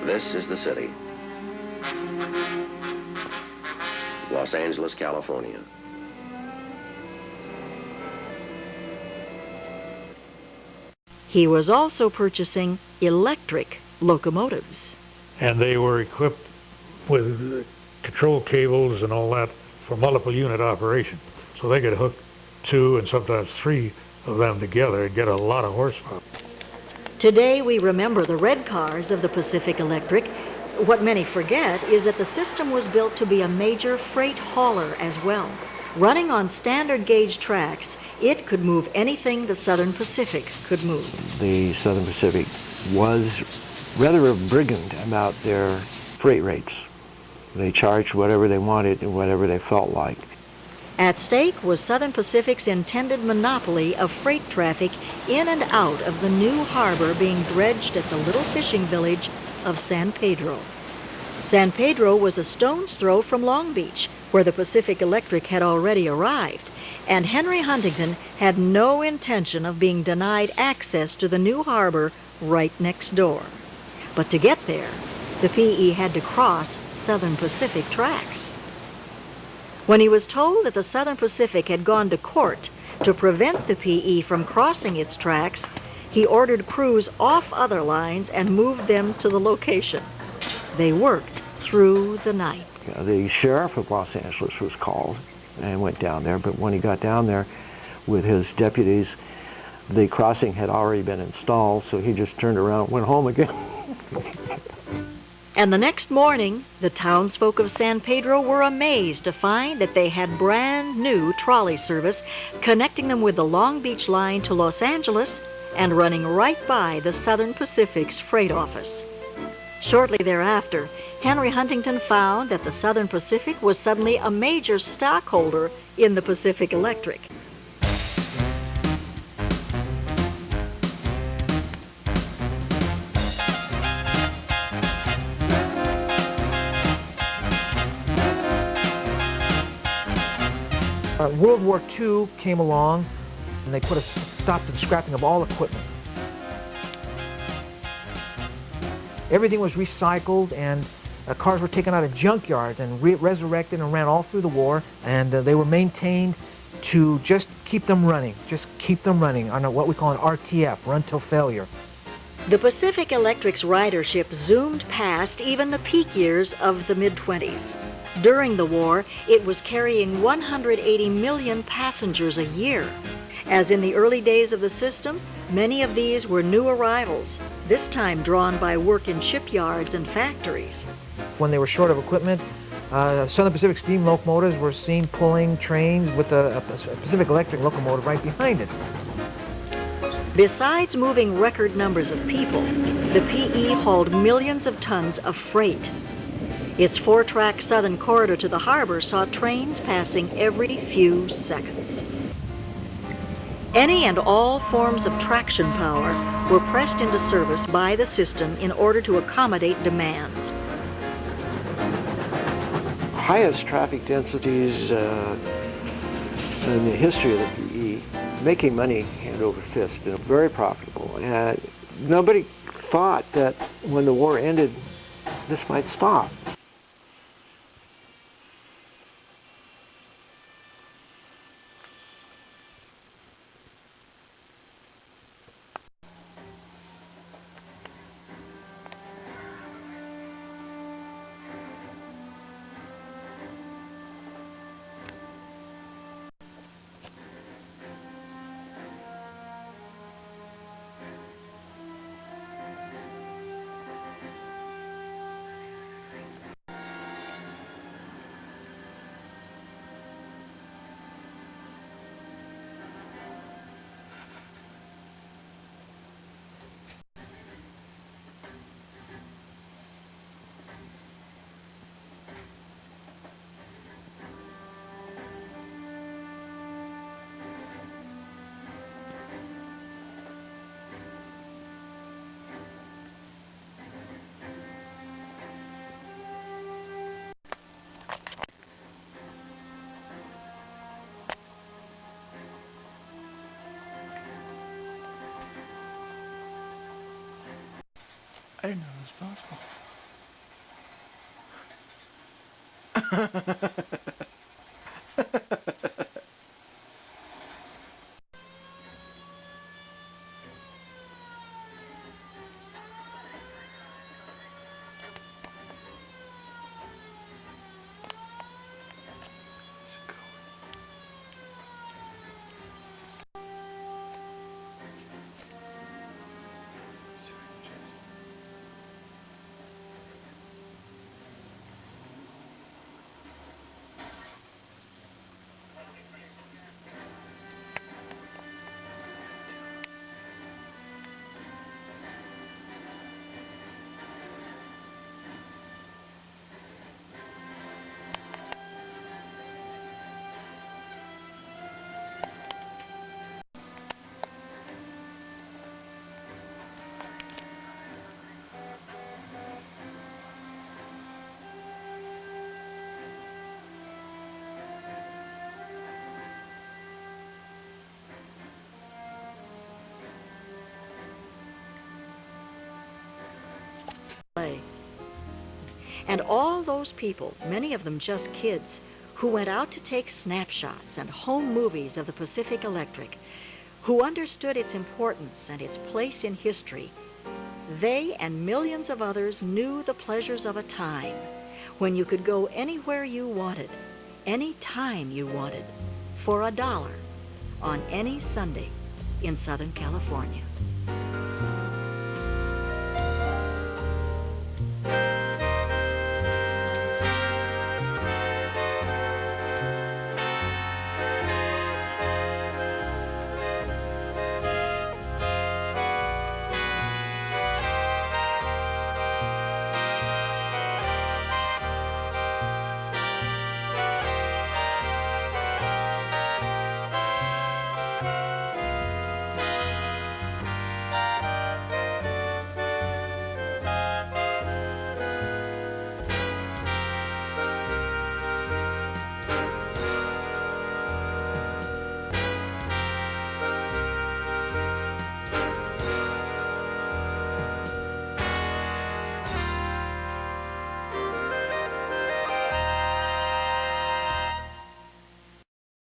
This is the city. Los Angeles, California. He was also purchasing electric locomotives. And they were equipped with control cables and all that for multiple unit operation. So they could hook 2 and sometimes 3 of them together and get a lot of horsepower. Today we remember the red cars of the Pacific Electric. What many forget is that the system was built to be a major freight hauler as well. Running on standard gauge tracks, it could move anything the Southern Pacific could move. The Southern Pacific was rather brigand about their freight rates. They charged whatever they wanted and whatever they felt like. At stake was Southern Pacific's intended monopoly of freight traffic in and out of the new harbor being dredged at the little fishing village of San Pedro. San Pedro was a stone's throw from Long Beach, where the Pacific Electric had already arrived, and Henry Huntington had no intention of being denied access to the new harbor right next door. But to get there, the PE had to cross Southern Pacific tracks. When he was told that the Southern Pacific had gone to court to prevent the PE from crossing its tracks, he ordered crews off other lines and moved them to the location. They worked through the night. The sheriff of Los Angeles was called and went down there, but when he got down there with his deputies, the crossing had already been installed, so he just turned around and went home again. And the next morning, the townsfolk of San Pedro were amazed to find that they had brand new trolley service connecting them with the Long Beach line to Los Angeles and running right by the Southern Pacific's freight office. Shortly thereafter, Henry Huntington found that the Southern Pacific was suddenly a major stockholder in the Pacific Electric. World War II came along, and they put a stop to the scrapping of all equipment. Everything was recycled, and cars were taken out of junkyards and resurrected and ran all through the war, and they were maintained to just keep them running on what we call an RTF, run till failure. The Pacific Electric's ridership zoomed past even the peak years of the mid-20s. During the war, it was carrying 180 million passengers a year. As in the early days of the system, many of these were new arrivals, this time drawn by work in shipyards and factories. When they were short of equipment, Southern Pacific steam locomotives were seen pulling trains with a Pacific Electric locomotive right behind it. Besides moving record numbers of people, the PE hauled millions of tons of freight. Its 4-track southern corridor to the harbor saw trains passing every few seconds. Any and all forms of traction power were pressed into service by the system in order to accommodate demands. Highest traffic densities in the history of the PE, making money hand over fist, very profitable. And nobody thought that when the war ended, this might stop. I didn't know it was possible. And all those people, many of them just kids, who went out to take snapshots and home movies of the Pacific Electric, who understood its importance and its place in history, they and millions of others knew the pleasures of a time when you could go anywhere you wanted, any time you wanted, for $1 on any Sunday in Southern California.